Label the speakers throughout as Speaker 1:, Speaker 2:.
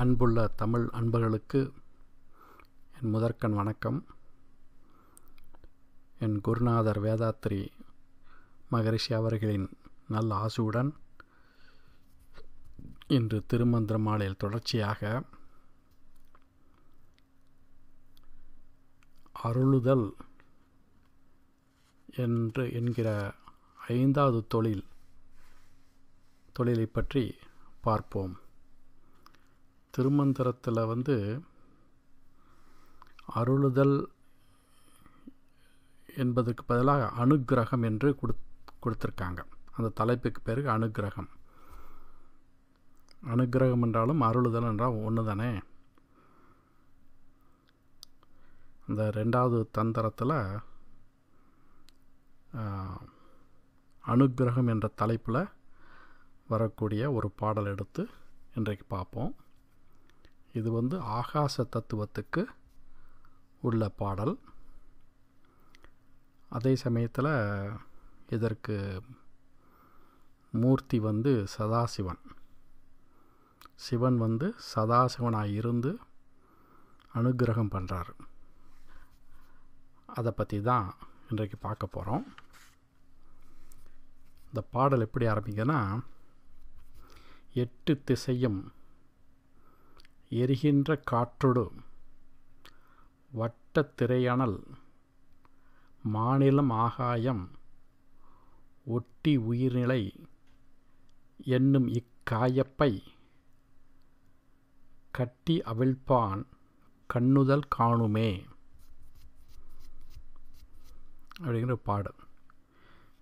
Speaker 1: அன்புள்ள தமிழ் அன்பர்களுக்கு என் முதற்கண் வணக்கம். என் குருநாதர் வேதாத்ரி மகரிஷி அவர்களின் நல்ல ஆசியுடன் இன்று திருமந்திர மாலையில் தொடர்ச்சியாக அருளுதல் என்கிற 5வது தொழிலை பற்றி பார்ப்போம். திருமந்திரத்தில் அருளுதல் என்பதற்கு பதிலாக அனுக்கிரகம் என்று கொடுத்துருக்காங்க. அந்த தலைப்புக்கு பிறகு அனுக்கிரகம். அனுக்கிரகம் என்றாலும் அருளுதல் என்றால் ஒன்று தானே. இந்த 2வது தந்திரத்தில் அனுக்கிரகம் என்ற தலைப்பில் வரக்கூடிய ஒரு பாடல் எடுத்து இன்றைக்கு பார்ப்போம். இது ஆகாச தத்துவத்துக்கு உள்ள பாடல். அதே சமயத்தில் இதற்கு மூர்த்தி சதாசிவன். சிவன் சதாசிவனாக இருந்து அனுக்கிரகம் பண்ணுறாரு. அதை பற்றி தான் இன்றைக்கு பார்க்க போகிறோம். இந்த பாடல் எப்படி ஆரம்பிக்குதுன்னா, 8 திசையும் எரிகின்ற காற்றொடு வட்டத் திரையனல் மாநிலம் ஆகாயம் ஒட்டி உயிர்நிலை என்னும் இக்காயப்பை கட்டி அவிழ்ப்பான் கண்ணுதல் காணுமே அப்படிங்கிற பாடு.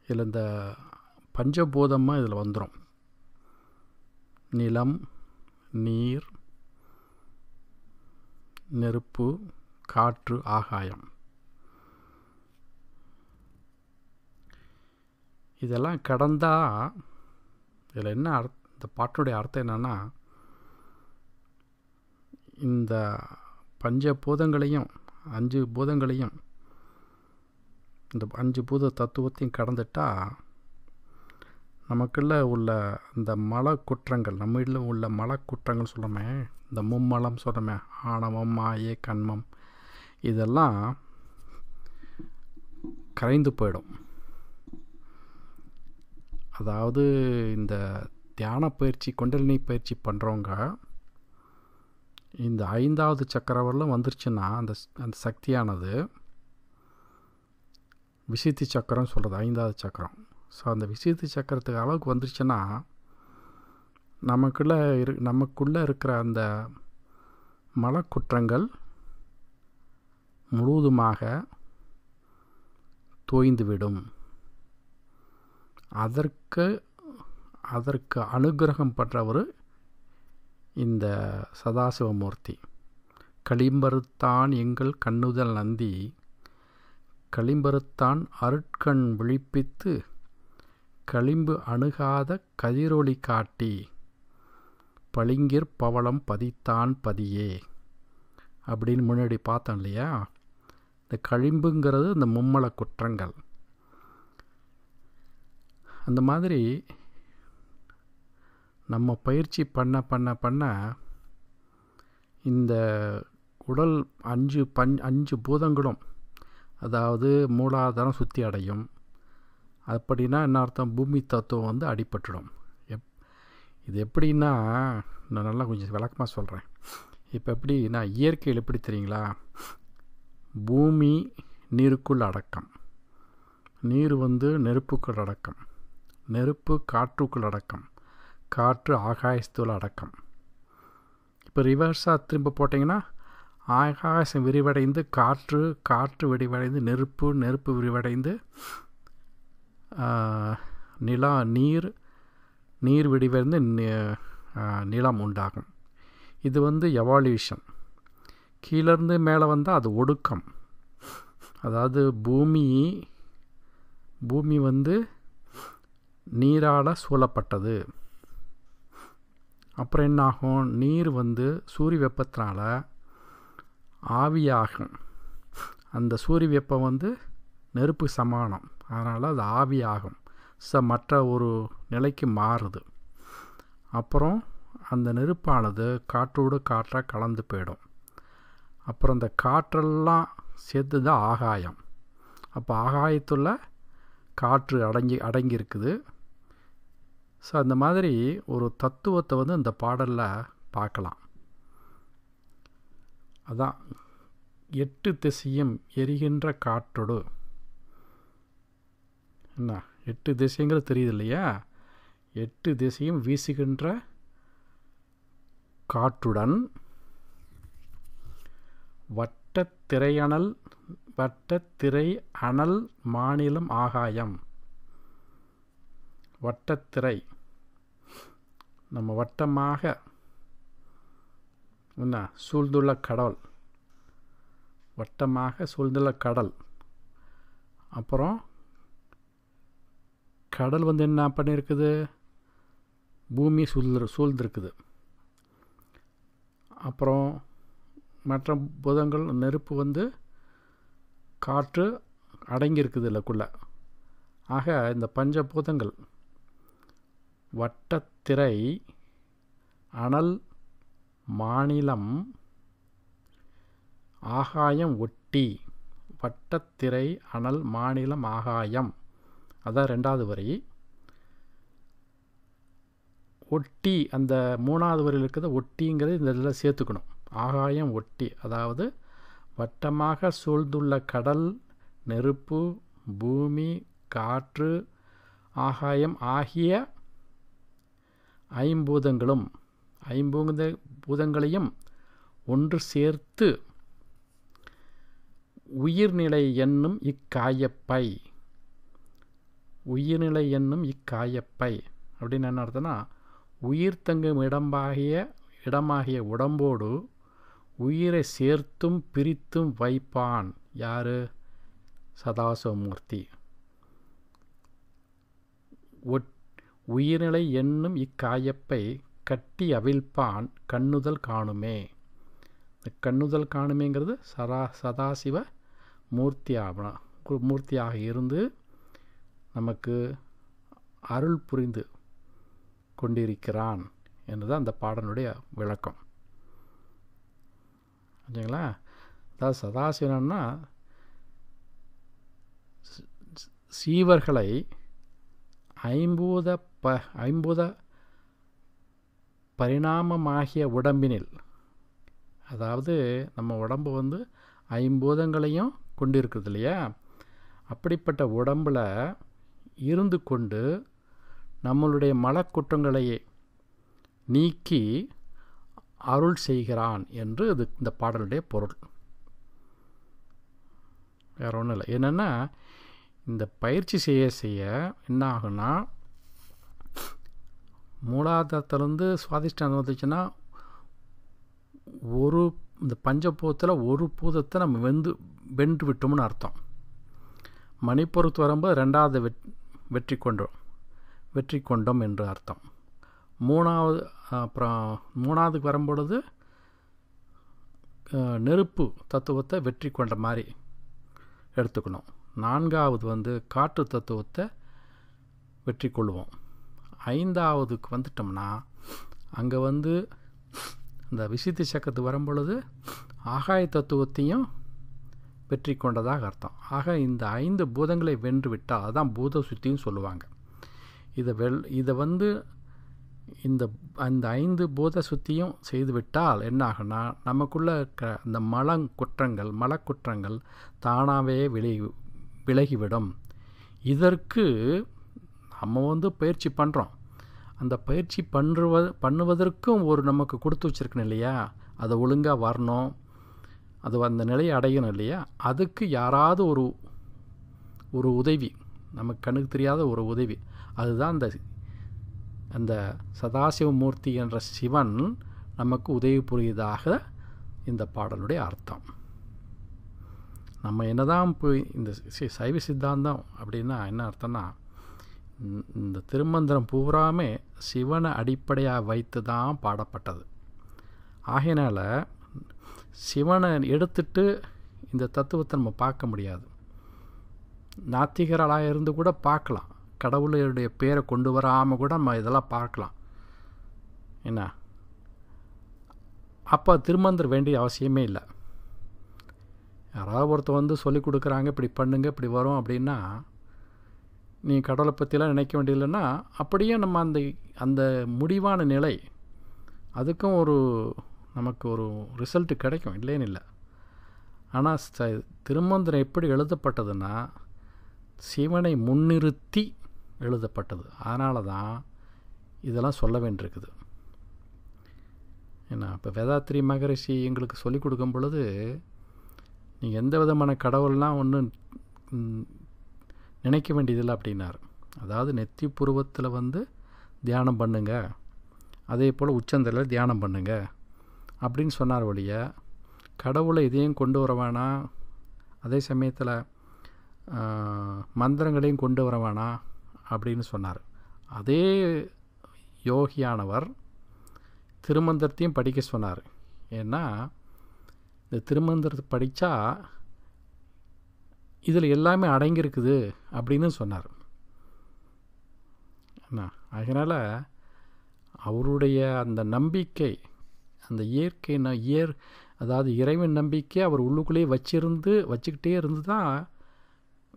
Speaker 1: இதில் இந்த பஞ்சபூதமாக இதில் வந்துடும். நிலம், நீர், நெருப்பு, காற்று, ஆகாயம். இதெல்லாம் கடந்தால் இதில் என்ன இந்த பாட்டுடைய அர்த்தம் என்னென்னா, இந்த பஞ்சபூதங்களையும் 5 பூதங்களையும் இந்த 5 பூத தத்துவத்தையும் கடந்துட்டால் நமக்குள்ள உள்ள இந்த மல குற்றங்கள், நம்மள உள்ள மல குற்றங்கள் சொல்கிறோமே, இந்த மும்மலம் சொல்கிறோமே, ஆணவம், மாயை, கண்மம், இதெல்லாம் கரைந்து போயிடும். அதாவது இந்த தியான பயிற்சி, குண்டலினி பயிற்சி பண்ணுறவங்க இந்த 5வது சக்கரவரில் வந்துருச்சுன்னா அந்த சக்தியானது விசுத்தி சக்கரம் சொல்கிறது, 5வது சக்கரம். ஸோ அந்த விசுத்தி சக்கரத்துக்கு அளவுக்கு வந்துருச்சுன்னா நமக்குள்ளே இருக்கிற அந்த மலக்குற்றங்கள் முழுவதுமாக தோய்ந்துவிடும். அதற்கு அனுக்கிரகம் பண்ணுறவர் இந்த சதாசிவமூர்த்தி. களிம்பருத்தான் எங்கள் கண்ணுதல் நந்தி, களிம்பருத்தான் அருட்கண் விழிப்பித்து களிம்பு அணுகாத கதிரொளி காட்டி பளிங்கிற் பவளம் பதித்தான் பதியே அப்படின்னு முன்னாடி பார்த்தோம் இல்லையா. இந்த களிம்புங்கிறது இந்த மும்மல குற்றங்கள். அந்த மாதிரி நம்ம பயிற்சி பண்ண இந்த உடல் 5 பூதங்களும், அதாவது மூலாதாரம் சுற்றி அடையும். அப்படின்னா என்ன அர்த்தம்? பூமி தத்துவம் அடிபட்டுடும். இது எப்படின்னா, நான் நல்லா கொஞ்சம் விளக்கமாக சொல்கிறேன். இப்போ எப்படின்னா, இயற்கையில் எப்படி தெரியுங்களா, பூமி நீருக்குள் அடக்கம், நீர் நெருப்புக்குள் அடக்கம், நெருப்பு காற்றுக்குள் அடக்கம், காற்று ஆகாயத்துக்குள் அடக்கம். இப்போ ரிவர்ஸாக திரும்ப போட்டிங்கன்னா, ஆகாசம் விரிவடைந்து காற்று விரிவடைந்து நெருப்பு விரிவடைந்து நீர் விடிவடைந்து நிலம் உண்டாகும். இது எவால்யூஷன். கீழேருந்து மேலே வந்தால் அது ஒடுக்கம். அதாவது பூமி நீரால் சூழப்பட்டது. அப்புறம் என்னாகும்? நீர் சூரிய வெப்பத்தினால ஆவியாகும். அந்த சூரிய வெப்பம் நெருப்பு சமானம், அதனால் அது ஆவியாகும். மற்ற ஒரு நிலைக்கு மாறுது. அப்புறம் அந்த நெருப்பானது காற்றோடு காற்றாக கலந்து போயிடும். அப்புறம் அந்த காற்றெல்லாம் சேர்த்து தான் ஆகாயம். அப்போ ஆகாயத்துள்ள காற்று அடங்கி இருக்குது. ஸோ அந்த மாதிரி ஒரு தத்துவத்தை வந்து இந்த பாடலில் பார்க்கலாம். அதான் 8 திசையும் எரிகின்ற காற்றோடு, என்ன 8 திசைங்கிறது தெரியுது இல்லையா, 8 திசையும் வீசுகின்ற காற்றுடன் வட்டத்திரை அனல் மாநிலம் ஆகாயம். வட்டத்திரை நம்ம வட்டமாக என்ன சூழ்ந்துள்ள கடல், வட்டமாக சூழ்ந்துள்ள கடல். அப்புறம் கடல் வந்து என்ன பண்ணியிருக்குது, பூமி சூழ்ந்திருக்குது. அப்புறம் மற்ற பூதங்கள், நெருப்பு வந்து காற்று அடங்கியிருக்குது இல்லக்குள்ள. ஆக இந்த பஞ்சபூதங்கள் வட்டத்திரை அனல் மாநிலம் ஆகாயம் ஒட்டி, வட்டத்திரை அனல் மாநிலம் ஆகாயம், அதான் 2வது வரி. ஒட்டி அந்த 3வது வரியில் இருக்கிறத ஒட்டிங்கிறது இந்த இதில் சேர்த்துக்கணும். ஆகாயம் ஒட்டி, அதாவது வட்டமாக சூழ்ந்துள்ள கடல், நெருப்பு, பூமி, காற்று, ஆகாயம் ஆகிய ஐம்பூதங்களையும் ஒன்று சேர்த்து உயிர்நிலை என்னும் இக்காயப்பை. உயிர்நிலை என்னும் இக்காயப்பை அப்படின்னு என்ன அர்த்தம்னா, உயிர் தங்கும் இடமாகிய உடம்போடு உயிரை சேர்த்தும் பிரித்தும் வைப்பான். யாரு? சதாசிவமூர்த்தி. உயிர்நிலை என்னும் இக்காயப்பை கட்டி அவிழ்ப்பான் கண்ணுதல் காணுமே. இந்த கண்ணுதல் காணுமேங்கிறது சதாசிவ மூர்த்தியாக இருந்து நமக்கு அருள் புரிந்து கொண்டிருக்கிறான் என்றுதான் அந்த பாடலுடைய விளக்கம். சரிங்களா? அதாவது சதாசிவனா சீவர்களை ஐம்பூத பரிணாமமாகிய உடம்பினில், அதாவது நம்ம உடம்பு வந்து ஐம்பூதங்களையும் கொண்டிருக்குது இல்லையா, அப்படிப்பட்ட உடம்பில் இருந்து கொண்டு நம்மளுடைய மலக்குற்றங்களையே நீக்கி அருள் செய்கிறான் என்று இது இந்த பாடலுடைய பொருள். வேறு ஒன்றும் இல்லை. என்னென்னா, இந்த பயிற்சி செய்ய என்ன ஆகுன்னா, மூலாதாரத்திலேருந்து சுவாதிஷ்டானம் வந்துச்சுன்னா இந்த பஞ்சபூதத்தில் ஒரு பூதத்தை நம்ம வென்று விட்டோம்னு அர்த்தம். மணிப்பொருத்து வரும்போது 2வது வெற்றி கொண்டோம் என்று அர்த்தம். 3வதுக்கு வரும்பொழுது நெருப்பு தத்துவத்தை வெற்றி கொண்ட மாதிரி எடுத்துக்கணும். 4வது வந்து காற்று தத்துவத்தை வெற்றி கொள்வோம். 5வதுக்கு வந்துட்டோம்னா அங்கே வந்து இந்த விசித்தி சக்கரத்துக்கு வரும்பொழுது ஆகாய தத்துவத்தையும் வெற்றி கொண்டதாக அர்த்தம். ஆக இந்த 5 பூதங்களை வென்று விட்டால் அதான் பூத சுத்தின்னு சொல்லுவாங்க. இதை வந்து அந்த 5 பூத சுத்தியும் செய்துவிட்டால் என்ன ஆகுனா, நமக்குள்ளே இருக்கிற அந்த மலக்குற்றங்கள் தானாகவே விலகிவிடும். இதற்கு நம்ம வந்து பயிற்சி பண்ணுறோம். அந்த பயிற்சி பண்ணுவதற்கும் நமக்கு கொடுத்து வச்சுருக்கணும் இல்லையா, அதை ஒழுங்காக வரணும், அது அந்த நிலையை அடையணும் இல்லையா. அதுக்கு யாராவது ஒரு உதவி, நமக்கு கண்ணுக்கு தெரியாத ஒரு உதவி, அதுதான் அந்த சதாசிவமூர்த்தி என்ற சிவன் நமக்கு உதவி புரியுதாக இந்த பாடலுடைய அர்த்தம். நம்ம என்னதான் போய் இந்த சைவ சித்தாந்தம் அப்படின்னா என்ன அர்த்தம்னா, இந்த திருமந்திரம் பூராமே சிவனை அடிப்படையாக வைத்து தான் பாடப்பட்டது. ஆகையினால சிவனை எடுத்துட்டு இந்த தத்துவத்தை நம்ம பார்க்க முடியாது. நாத்திகர்களாக இருந்து கூட பார்க்கலாம், கடவுளுடைய பேரை கொண்டு வராமல் கூட நம்ம இதெல்லாம் பார்க்கலாம். என்ன அப்போ திருமந்திரம் வேண்டிய அவசியமே இல்லை. யாராவது ஒருத்தர் வந்து சொல்லி கொடுக்குறாங்க, இப்படி பண்ணுங்க, இப்படி வரும் அப்படின்னா, நீ கடவுளை பற்றிலாம் நினைக்க வேண்டியதில்லைன்னா, அப்படியே நம்ம அந்த அந்த முடிவான நிலை அதுக்கும் நமக்கு ஒரு ரிசல்ட்டு கிடைக்கும், இல்லைன்னு இல்லை. ஆனால் திருமந்திரம் எப்படி எழுதப்பட்டதுன்னா, சிவனை முன்னிறுத்தி எழுதப்பட்டது. அதனால தான் இதெல்லாம் சொல்ல வேண்டியிருக்குது. ஏன்னா இப்போ வேதாத்திரி மகரிஷி எங்களுக்கு சொல்லிக் கொடுக்கும் பொழுது, நீங்கள் எந்த விதமான கடவுள்லாம் ஒன்றும் நினைக்க வேண்டியதில்லை அப்படின்னார். அதாவது நெத்தி புருவத்தில் வந்து தியானம் பண்ணுங்க, அதே போல் உச்சந்தலையில் தியானம் பண்ணுங்க அப்படின்னு சொன்னார் ஒழிய, கடவுளை இதையும் கொண்டு வர வேணாம், அதே சமயத்தில் மந்திரங்களையும் கொண்டு வர வேணாம் அப்படின்னு சொன்னார். அதே யோகியானவர் திருமந்திரத்தையும் படிக்க சொன்னார். ஏன்னா இந்த திருமந்திரத்தை படித்தா இதில் எல்லாமே அடங்கியிருக்குது அப்படின்னு சொன்னார். அதனால் அவருடைய அந்த நம்பிக்கை, அந்த இயற்கை அதாவது இறைவன் நம்பிக்கை அவர் உள்ளுக்குள்ளேயே வச்சுக்கிட்டே இருந்து தான்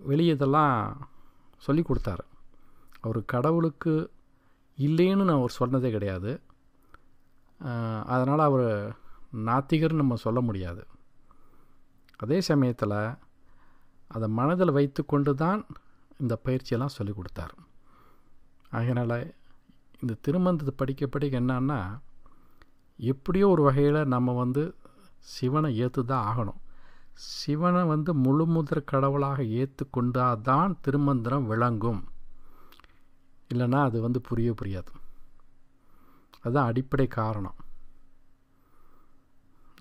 Speaker 1: வெளியே இதெல்லாம் சொல்லி கொடுத்தாரு. அவர் கடவுளுக்கு இல்லைன்னு அவர் சொன்னதே கிடையாது. அதனால் அவர் நாத்திகர்னு நம்ம சொல்ல முடியாது. அதே சமயத்தில் அதை மனதில் வைத்து கொண்டு தான் இந்த பயிற்சியெல்லாம் சொல்லி கொடுத்தார். அதனால் இந்த திருமந்திரத்தை படிக்க என்னன்னா, எப்படியோ ஒரு வகையில் நம்ம வந்து சிவனை ஏற்று தான் ஆகணும். சிவனை வந்து முழு முதற் கடவுளாக ஏற்றுக்கொண்டால் தான் திருமந்திரம் விளங்கும், இல்லைன்னா அது வந்து புரியாது. அதுதான் அடிப்படை காரணம்.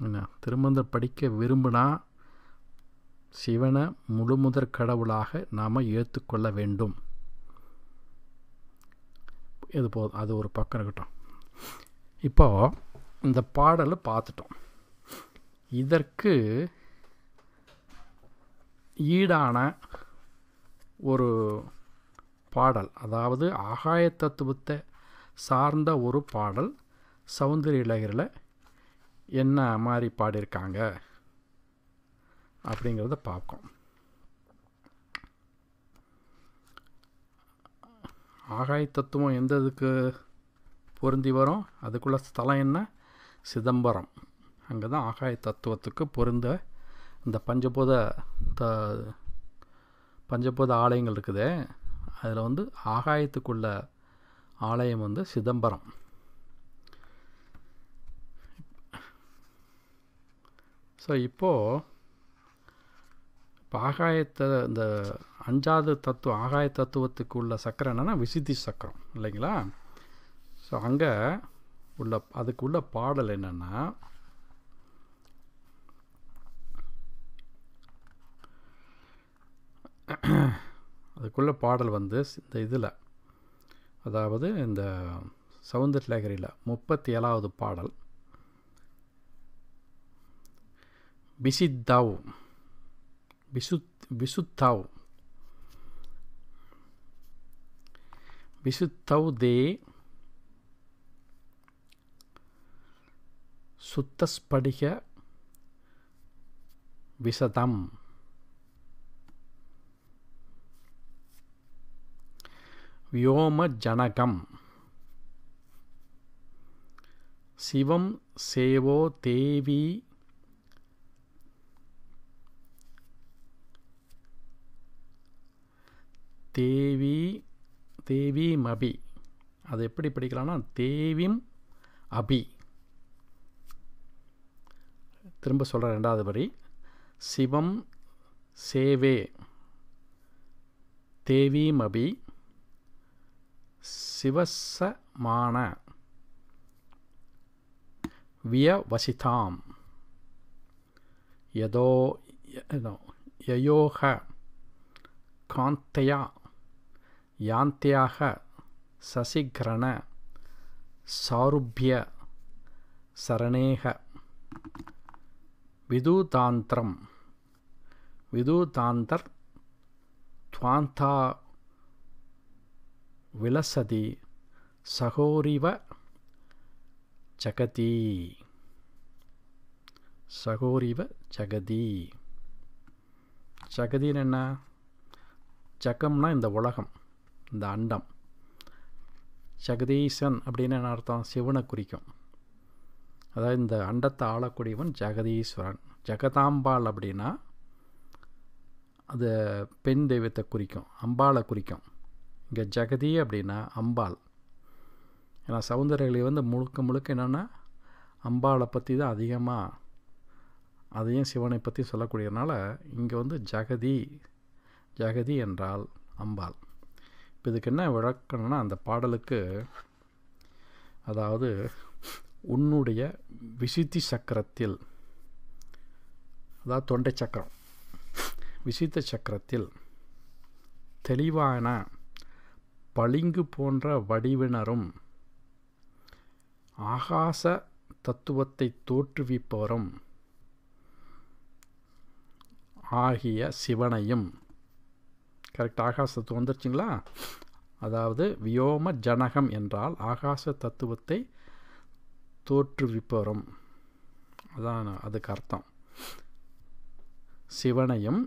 Speaker 1: என்ன, திருமந்திரம் படிக்க விரும்பினா சிவனை முழு முதற் கடவுளாக நாம் ஏற்றுக்கொள்ள வேண்டும். இது போதும், அது ஒரு பக்கம் இருக்கட்டும். இப்போது இந்த பாடலை பார்த்துட்டோம். இதற்கு ஈடான ஒரு பாடல், அதாவது ஆகாய தத்துவத்தை சார்ந்த ஒரு பாடல் சௌந்தரிய லகரியில் என்ன மாதிரி பாடியிருக்காங்க அப்படிங்கிறத பார்ப்போம். ஆகாய தத்துவம் எந்த இதுக்கு பொருந்தி வரும், அதுக்குள்ள ஸ்தலம் என்ன, சிதம்பரம். அங்கே தான் ஆகாய தத்துவத்துக்கு பொருந்த இந்த பஞ்சபூத ஆலயங்கள் இருக்குது. அதில் வந்து ஆகாயத்துக்குள்ள ஆலயம் வந்து சிதம்பரம். ஸோ இப்போது ஆகாயத்தை இந்த 5வது தத்துவம், ஆகாய தத்துவத்துக்கு உள்ள சக்கரம் என்னென்னா விசுத்தி சக்கரம் இல்லைங்களா. ஸோ அங்கே அதுக்குள்ள பாடல் என்னென்னா, அதுக்குள்ள பாடல் வந்து இந்த இதில், அதாவது இந்த சௌந்தரிய லகரியில் 37வது பாடல், விசுத்தௌ தே சுத்தஸ்படிக விசதம் வியோம ஜனகம் சிவம் சேவோ தேவி தேவீமபி. அது எப்படி படிக்கலாம்னா தேவிம் அபி. திரும்ப சொல்கிற 2வது வரி, சிவம் சேவே தேவீமபி சிவசமான வியவசிதாம் யயோக காந்தயா யாந்தியாக சசிகிரண சாருபிய சரணேக விதூதாந்தர் துவாந்தா விலசதி சகோரிவ ஜகதி. சகோரிவ ஜகதி. ஜகதின்னு என்ன? ஜகம்னா இந்த உலகம், இந்த அண்டம். ஜெகதீசன் அப்படின்னு என்ன அர்த்தம்? சிவனை குறிக்கும். அதாவது இந்த அண்டத்தை ஆளக்கூடியவன் ஜெகதீஸ்வரன். ஜெகதாம்பாள் அப்படின்னா அது பெண் தெய்வத்தை குறிக்கும், அம்பாளை குறிக்கும். இங்கே ஜெகதி அப்படின்னா அம்பாள். ஏன்னா சௌந்தரகளை வந்து முழுக்க முழுக்க என்னென்னா அம்பாளை பற்றி தான் அதிகமாக, அதையும் சிவனை பற்றி சொல்லக்கூடியதுனால இங்கே வந்து ஜெகதி, ஜெகதி என்றால் அம்பாள். இப்போ இதுக்கு என்ன விளக்கணும்னா, அந்த பாடலுக்கு அதாவது உன்னுடைய விசுத்தி சக்கரத்தில், அதாவது தொண்டை சக்கரம், விசுத்த சக்கரத்தில் தெளிவான பளிங்கு போன்ற வடிவினரும் ஆகாச தத்துவத்தை தோற்றுவிப்பவரும் ஆகிய சிவனையும், கரெக்ட், ஆகாச தத்துவம் வந்துருச்சுங்களா? அதாவது வியோம ஜனகம் என்றால் ஆகாச தத்துவத்தை தோற்றுவிப்பவரும், அதான் அதுக்கு அர்த்தம். சிவனையும்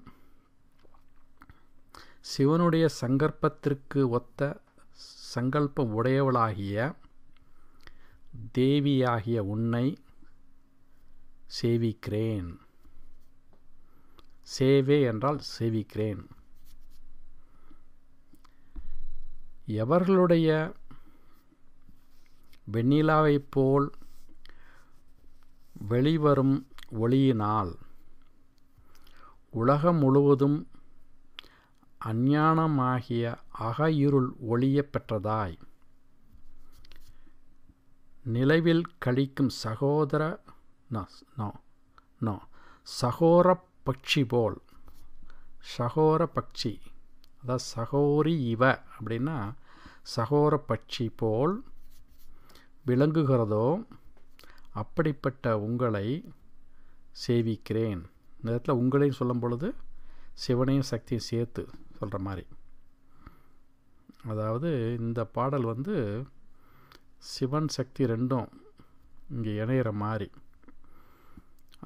Speaker 1: சிவனுடைய சங்கல்பத்திற்கு ஒத்த சங்கல்பம் உடையவளாகிய தேவியாகிய உன்னை சேவிக்கிறேன். சேவே என்றால் சேவிக்கிறேன். எவர்களுடைய வெண்ணிலாவைப் போல் வெளிவரும் ஒளியினால் உலகம் முழுவதும் அஞ்ஞானமாகிய அகையிருள் ஒளியப் பெற்றதாய் நிலவில் கழிக்கும் சகோர பட்சி போல், சகோர பட்சி, அதாவது சகோரி இவ அப்படின்னா சகோர பட்சி போல் விளங்குகிறதோ அப்படிப்பட்ட உங்களை சேவிக்கிறேன். இந்த இடத்துல உங்களையும் சொல்லும் பொழுது சிவனையும் சக்தியும் சேர்த்து சொல்கிற மாதிரி. அதாவது இந்த பாடல் வந்து சிவன் சக்தி ரெண்டும் இங்கே இணையிற மாதிரி,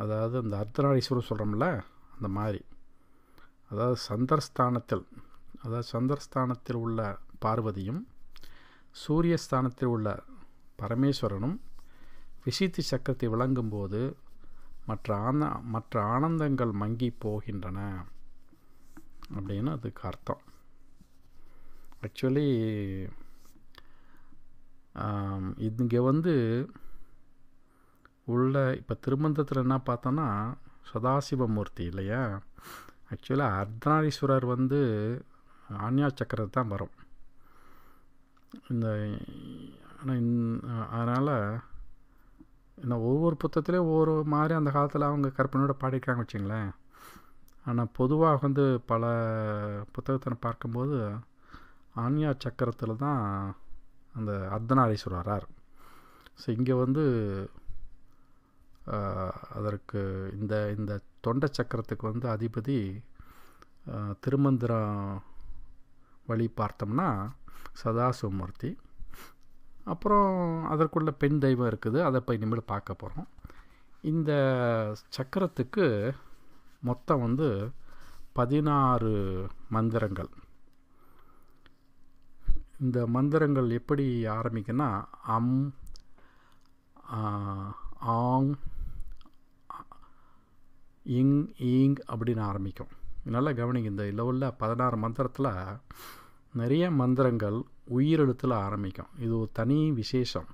Speaker 1: அதாவது இந்த அர்த்தநாரீஸ்வரர் சொல்கிறோம்ல அந்த மாதிரி. அதாவது சந்திரஸ்தானத்தில் உள்ள பார்வதியும் சூரியஸ்தானத்தில் உள்ள பரமேஸ்வரனும் விசித்தி சக்கரத்தை விளங்கும்போது மற்ற ஆனந்தங்கள் மங்கி போகின்றன அப்படின்னு அதுக்கு அர்த்தம். ஆக்சுவலி இங்கே வந்து உள்ள இப்போ திருமந்தத்தில் என்ன பார்த்தோன்னா சதாசிவமூர்த்தி இல்லையா? ஆக்சுவலாக அர்த்தநாரீஸ்வரர் வந்து ஆன்யா சக்கரத்தை தான் வரும். அதனால் இன்னும் ஒவ்வொரு புத்தகத்துலேயும் ஒவ்வொரு மாதிரி அந்த காலத்தில் அவங்க கற்பனையோடு பாடியிருக்காங்க வச்சுங்களேன். ஆனால் பொதுவாக வந்து பல புத்தகத்தை பார்க்கும்போது ஆன்யா சக்கரத்தில் தான் அந்த அர்த்தநாரீஸ்வரர் வரார். ஸோ இங்கே வந்து அதற்கு இந்த தொண்டை சக்கரத்துக்கு வந்து அதிபதி திருமந்திரம் வழி பார்த்தோம்னா சதாசிவமூர்த்தி. அப்புறம் அதற்குள்ள பெண் தெய்வம் இருக்குது, அதை இப்போ இனிமேல் பார்க்க போகிறோம். இந்த சக்கரத்துக்கு மொத்தம் வந்து 16 மந்திரங்கள். இந்த மந்திரங்கள் எப்படி ஆரம்பிக்குன்னா அம், ஆங், இங், ஈங் அப்படின்னு ஆரம்பிக்கும். நல்லா கவனிங்க, இந்த லெவலில் 16 மந்திரத்தில் நிறைய மந்திரங்கள் உயிரெழுத்தில் ஆரம்பிக்கும். இது ஒரு தனி விசேஷம்.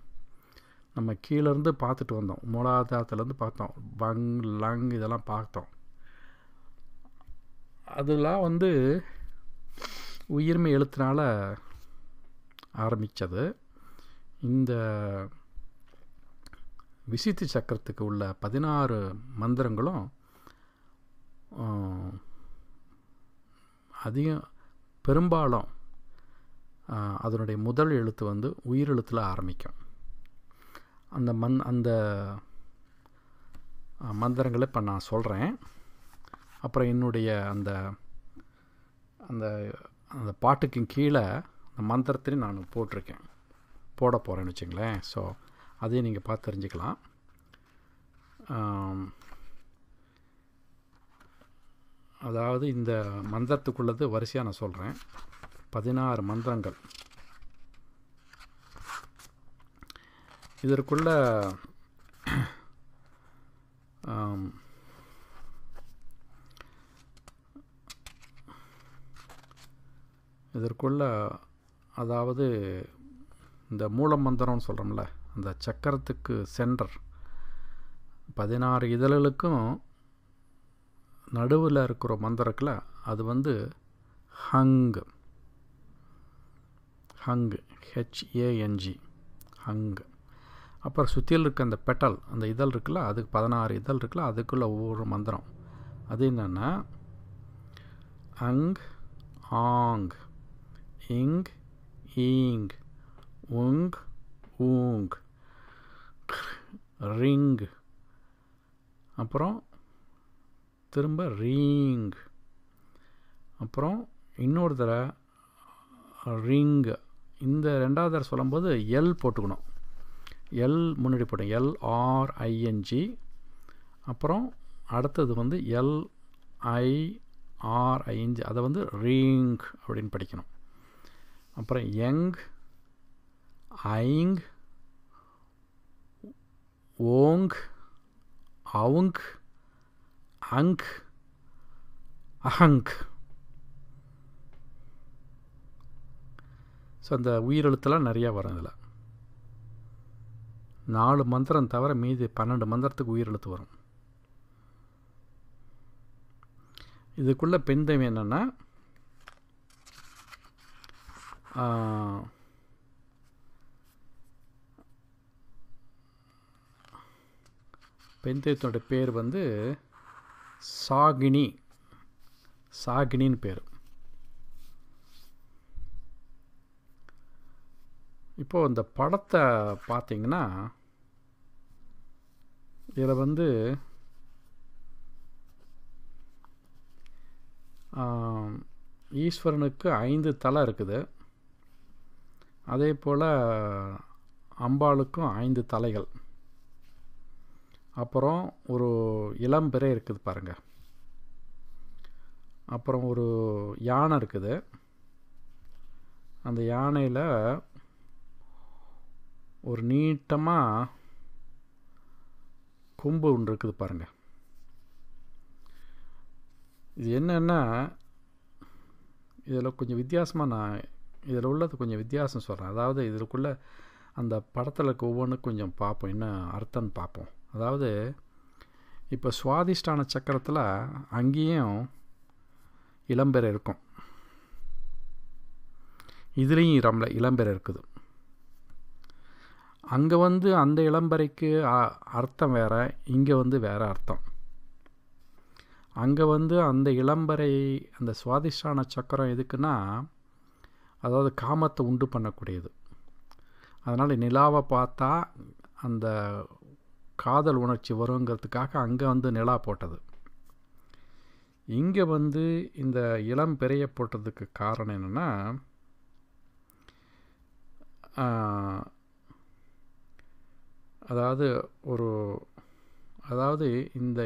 Speaker 1: நம்ம கீழேருந்து பார்த்துட்டு வந்தோம், மூலாதாரத்துலேருந்து பார்த்தோம், வங், லங் இதெல்லாம் பார்த்தோம். அதெல்லாம் வந்து உயிர்மை எழுத்தினால ஆரம்பித்தது. இந்த விசித்தி சக்கரத்துக்கு உள்ள 16 மந்திரங்களும் பெரும்பாலும் அதனுடைய முதல் எழுத்து வந்து உயிரெழுத்தில் ஆரம்பிக்கும். அந்த மந்திரங்களை இப்போ நான் சொல்கிறேன். அப்புறம் என்னுடைய அந்த அந்த பாட்டுக்கு கீழே அந்த மந்திரத்தையும் நான் போட போகிறேன்னு வச்சுங்களேன். ஸோ அதையும் நீங்கள் பார்த்து தெரிஞ்சுக்கலாம். அதாவது இந்த மந்திரத்துக்குள்ளது வரிசையாக நான் சொல்கிறேன். 16 மந்திரங்கள். இதற்குள்ள அதாவது இந்த மூல மந்திரம்னு சொல்கிறோம்ல, அந்த சக்கரத்துக்கு சென்டர் 16 இதழ்களுக்கும் நடுவில் இருக்கிற மந்திரத்தில் அது வந்து ஹங், HANG, ஹங். அப்புறம் சுற்றியில் இருக்க அந்த பெட்டல், அந்த இதழ் இருக்குல்ல, அதுக்கு 16 இதழ் இருக்குல்ல, அதுக்குள்ளே ஒவ்வொரு மந்திரம். அது என்னென்னா அங், ஆங், இங், ஈங், உங், ஊங், ரிங், அப்புறம் திரும்ப ரீங், அப்புறம் இன்னொரு தடவை ரிங். இந்த ரெண்டாவது தடவை சொல்லும்போது எல் போட்டுக்கணும். எல் முன்னாடி போட்டோம், LRING. அப்புறம் அடுத்தது வந்து LIRING, அதை வந்து ரீங் அப்படின்னு படிக்கணும். அப்புறம் யங், ஐங், ஓங், அவுங், அங், அஹங். ஸோ அந்த உயிரெழுத்தெல்லாம் நிறையா வரும் இதில். 4 மந்திரம் தவிர மீதி 12 மந்திரத்துக்கு உயிரெழுத்து வரும். இதுக்குள்ள பெண்தேவி என்னென்னா பெண்தேவத்தோட பேர் வந்து சாகினின்னு பேர். இப்போது இந்த படத்தை பார்த்தீங்கன்னா இதில் வந்து ஈஸ்வரனுக்கு 5 தலை இருக்குது. அதே போல் அம்பாளுக்கும் 5 தலைகள். அப்புறம் ஒரு இளம்பிறை இருக்குது பாருங்கள். அப்புறம் ஒரு யானை இருக்குது. அந்த யானையில் ஒரு நீட்டமாக கொம்பு ஒன்று இருக்குது பாருங்கள். இது என்னென்னா இதில் கொஞ்சம் வித்தியாசமாக நான் இதில் உள்ளது கொஞ்சம் வித்தியாசம் சொல்கிறேன். அதாவது இதுக்குள்ளே அந்த படத்தில் இருக்க ஒவ்வொன்றுக்கும் கொஞ்சம் பார்ப்போம், என்ன அர்த்தம்னு பார்ப்போம். அதாவது இப்போ சுவாதிஷ்டான சக்கரத்தில் அங்கேயும் இளம்பெறை இருக்கும், இதுலேயும் இளம்பெறை இருக்குது. அங்கே வந்து அந்த இளம்பெறைக்கு அர்த்தம் வேறு, இங்கே வந்து வேறு அர்த்தம். அங்கே வந்து அந்த இளம்பெறை, அந்த சுவாதிஷ்டான சக்கரம் எதுக்குன்னா அதாவது காமத்தை உண்டு பண்ணக்கூடியது. அதனால் நிலாவை பார்த்தா அந்த காதல் உணர்ச்சி வருங்கிறதுக்காக அங்கே வந்து நிலா போட்டது. இங்கே வந்து இந்த இளம் பெறைய போட்டதுக்கு காரணம் என்னென்னா அதாவது இந்த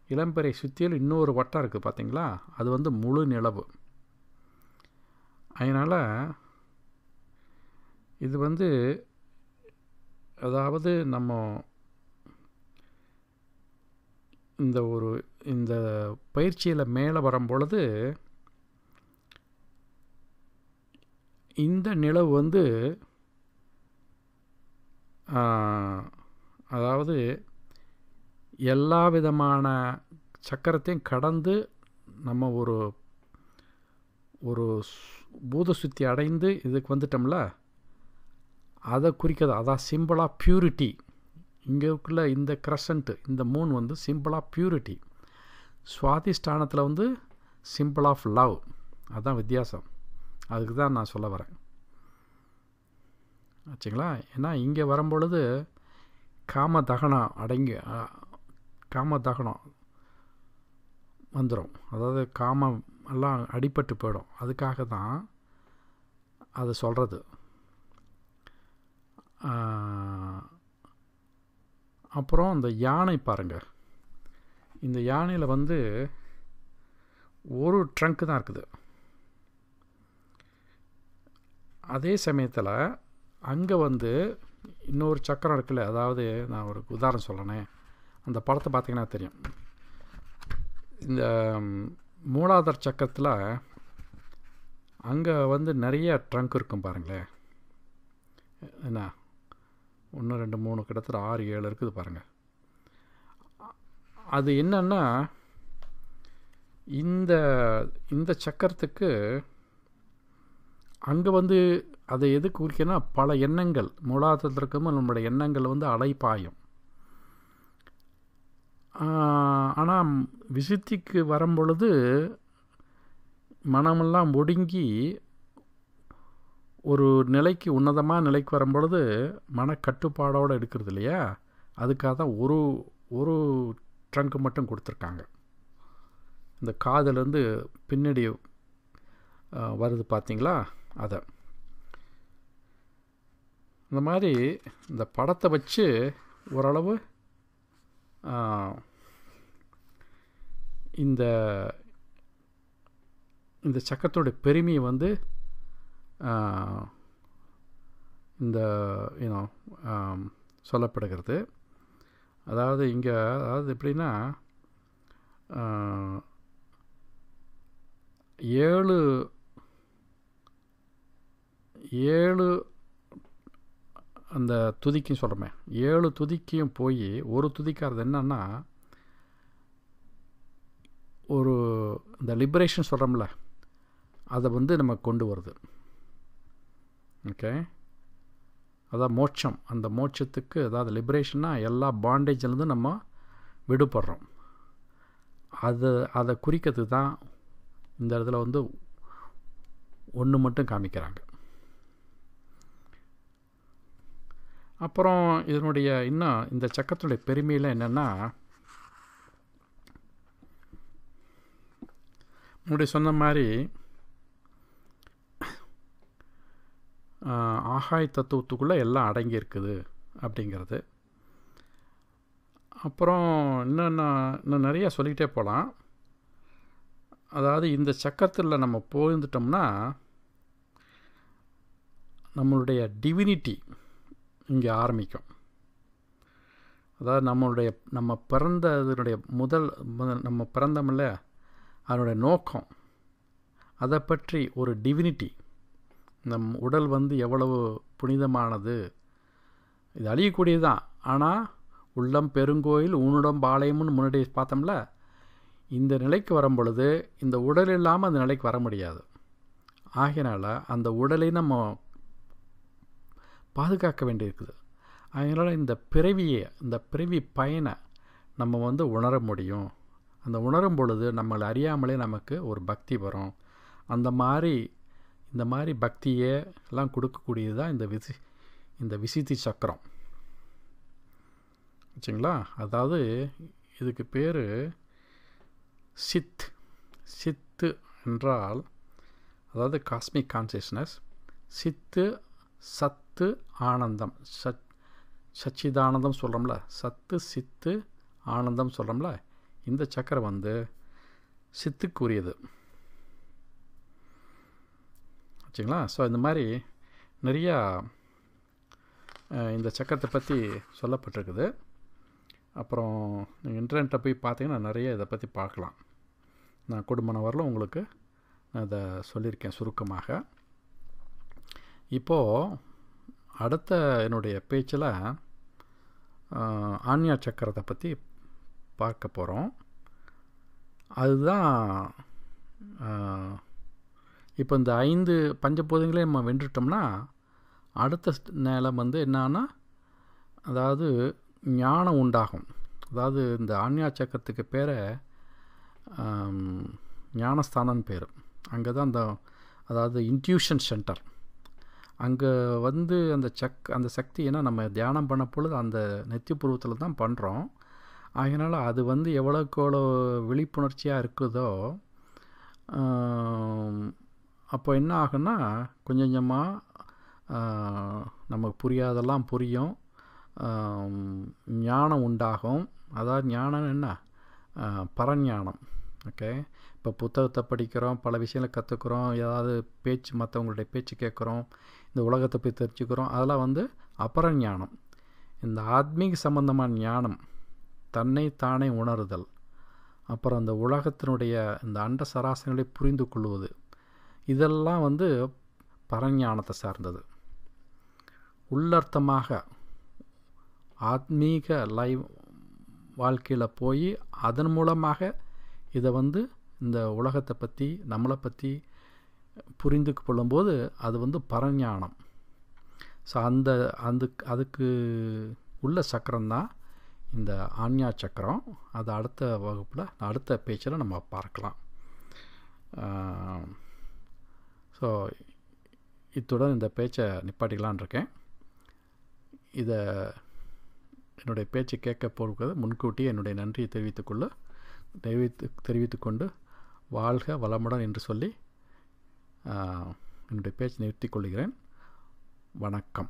Speaker 1: இளம்பெறை சுற்றியில் இன்னொரு வட்டம் இருக்குது பார்த்தீங்களா, அது வந்து முழு நிலவு. அதனால் இது வந்து அதாவது நம்ம இந்த பயிற்சியில் மேலே வரும்பொழுது இந்த நிலவு வந்து அதாவது எல்லா விதமான சக்கரத்தையும் கடந்து நம்ம ஒரு பூத சுத்தி அடைந்து இதுக்கு வந்துட்டோம்ல, அதை குறிக்கிறது. அதான் சிம்பிள் ஆஃப் பியூரிட்டி. இங்கேக்குள்ள இந்த கிரசன்ட்டு, இந்த மூன் வந்து சிம்பிள் ஆஃப் பியூரிட்டி. சுவாதிஷ்டானத்தில் வந்து சிம்பிள் ஆஃப் லவ். அதுதான் வித்தியாசம். அதுக்கு தான் நான் சொல்ல வரேன் ஆச்சுங்களா. ஏன்னா இங்கே வரும்பொழுது காமதகனம் வந்துடும். அதாவது காமம் எல்லாம் அடிபட்டு போயிடும். அதுக்காக தான் அது சொல்கிறது. அப்புறம் இந்த யானை பாருங்கள். இந்த யானையில் வந்து ஒரு ட்ரங்க்கு தான் இருக்குது. அதே சமயத்தில் அங்கே வந்து இன்னொரு சக்கரம் இருக்குல்ல, அதாவது நான் ஒரு உதாரணம் சொல்லணேன், அந்த படத்தை பார்த்திங்கன்னா தெரியும். இந்த மூலாதார சக்கரத்தில் அங்கே வந்து நிறைய ட்ரங்க் இருக்கும் பாருங்களேன். என்ன 1 2 3 கிட்டத்தட்ட 6 7 இருக்குது பாருங்கள். அது என்னன்னா இந்த இந்த சக்கரத்துக்கு அங்கே வந்து அதை எது குறிக்கன்னா பல எண்ணங்கள் மூலாதாரத்தில் இருக்கும்போது நம்மளுடைய எண்ணங்கள் வந்து அலைப்பாயும். ஆனால் விசுத்திக்கு வரும்பொழுது மனமெல்லாம் ஒடுங்கி ஒரு நிலைக்கு உன்னதமான நிலைக்கு வரும்பொழுது மனக்கட்டுப்பாடோடு எடுக்கிறது இல்லையா, அதுக்காக தான் ஒரு ட்ரங்க்கு மட்டும் கொடுத்துருக்காங்க. இந்த காதுலேருந்து பின்னாடி வருது பார்த்தீங்களா, அதை இந்த மாதிரி இந்த படத்தை வச்சு ஓரளவு இந்த இந்த சக்கரத்தோட பெருமையை வந்து இந்த சொல்லப்படுகிறது. அதாவது இங்கே அதாவது எப்படின்னா 7 அந்த துதிக்கும் சொல்கிறோமே, 7 துதிக்கையும் போய் ஒரு துதிக்காரது என்னன்னா ஒரு இந்த லிபரேஷன் சொல்கிறோம்ல, அதை வந்து நம்ம கொண்டு வருது. ஓகே, அதான் மோட்சம். அந்த மோட்சத்துக்கு அதாவது லிபரேஷன்னா எல்லா பாண்டேஜ்லேருந்து நம்ம விடுபடுறோம். அதை குறிக்கிறதுக்கு தான் இந்த இடத்துல வந்து ஒன்று மட்டும் காமிக்கிறாங்க. அப்புறம் இதனுடைய இன்னும் இந்த சக்கரத்துடைய பெருமையில் என்னென்னா, முன்னாடி சொன்ன மாதிரி ஆகாய தத்துவத்துக்குள்ளே எல்லாம் அடங்கியிருக்குது அப்படிங்கிறது. அப்புறம் இன்னும் நிறையா சொல்லிக்கிட்டே போகலாம். அதாவது இந்த சக்கரத்தில் நம்ம போயிருந்துட்டோம்னா நம்மளுடைய டிவினிட்டி இங்கே ஆரம்பிக்கும். அதாவது நம்ம பிறந்ததனுடைய நம்ம பிறந்தமில்ல, அதனுடைய நோக்கம், அதை பற்றி ஒரு டிவினிட்டி, நம் உடல் வந்து எவ்வளவு புனிதமானது, இது அழியக்கூடியது தான், ஆனால் உள்ளம் பெருங்கோயில் ஊனுடம் பாளையம்னு முன்னாடி பார்த்தோம்ல, இந்த நிலைக்கு வரும் பொழுது இந்த உடல் இல்லாமல் அந்த நிலைக்கு வர முடியாது. ஆகையினால் அந்த உடலை நம்ம பாதுகாக்க வேண்டியிருக்குது. அதனால் இந்த பிறவி பயனை நம்ம வந்து உணர முடியும். அந்த உணரும் பொழுது நம்மளை அறியாமலே நமக்கு ஒரு பக்தி வரும். இந்த மாதிரி பக்தியை எல்லாம் கொடுக்கக்கூடியது தான் இந்த விசித்தி சக்கரம். வச்சுங்களா? அதாவது இதுக்கு பேர் சித்து என்றால் அதாவது காஸ்மிக் கான்சியஸ்னஸ். சித்து சத்து ஆனந்தம், சச்சிதானந்தம் சொல்கிறோம்ல, சத்து சித்து ஆனந்தம் சொல்கிறோம்ல, இந்த சக்கரம் வந்து சித்துக்குரியது. வச்சுங்களா? ஸோ இந்த மாதிரி நிறையா இந்த சக்கரத்தை பற்றி சொல்லப்பட்டிருக்குது. அப்புறம் நீங்கள் இன்டர்நெட்டில் போய் பார்த்தீங்கன்னா நிறைய இதை பற்றி பார்க்கலாம். நான் கூடுமான வரலும் உங்களுக்கு நான் இதை சொல்லியிருக்கேன் சுருக்கமாக. இப்போது அடுத்த என்னுடைய பேச்சில் ஆன்யா சக்கரத்தை பற்றி பார்க்க போகிறோம். அதுதான் இப்போ இந்த 5 பஞ்சபூதங்களையும் நம்ம வென்றுட்டோம்னா அடுத்த நிலம் வந்து என்னன்னா, அதாவது ஞானம் உண்டாகும். அதாவது இந்த ஆன்யா சக்கரத்துக்கு பேரை ஞானஸ்தானம்னு பேர். அங்கே தான் அதாவது இன்ட்யூஷன் சென்டர். அங்கே வந்து அந்த சக்தி ஏன்னா நம்ம தியானம் பண்ண பொழுது அந்த நெத்திப்பூர்வத்தில் தான் பண்ணுறோம். அதனால் அது வந்து எவ்வளோக்கு எவ்வளோ விழிப்புணர்ச்சியாக இருக்குதோ அப்போ என்ன ஆகுன்னா கொஞ்சம் கொஞ்சமாக நமக்கு புரியாதெல்லாம் புரியும், ஞானம் உண்டாகும். அதாவது ஞானம் என்ன, பரஞானம். ஓகே, இப்போ புத்தகத்தை படிக்கிறோம், பல விஷயங்களை கற்றுக்குறோம், ஏதாவது பேச்சு மற்றவங்களுடைய பேச்சு கேட்குறோம், இந்த உலகத்தை போய் தெரிஞ்சுக்கிறோம். அதெல்லாம் வந்து அபர ஞானம். இந்த ஆத்மீக சம்பந்தமான ஞானம், தன்னை தானே உணருதல், அப்புறம் அந்த உலகத்தினுடைய இந்த அண்ட சராசரங்களை புரிந்து கொள்வது, இதெல்லாம் வந்து பரஞானத்தை சார்ந்தது. உள்ளர்த்தமாக ஆத்மீக வாழ்க்கையில் போய் அதன் மூலமாக இதை வந்து இந்த உலகத்தை பற்றி நம்மளை பற்றி புரிந்து கொள்ளும்போது அது வந்து பரஞானம். ஸோ அதுக்கு உள்ள சக்கரம்தான் இந்த ஆஞ்ஞா சக்கரம். அது அடுத்த வகுப்பில் அடுத்த பேச்சில் நம்ம பார்க்கலாம். ஸோ இத்துடன் இந்த பேச்சை நிப்பாட்டிக்கலான் இருக்கேன். இதை என்னுடைய பேச்சு கேட்க போகிறது முன்கூட்டி என்னுடைய நன்றியை தெரிவித்துக்கொண்டு வாழ்க வளமுடன் என்று சொல்லி என்னுடைய பேச்சு நிறுத்திக் கொள்கிறேன். வணக்கம்.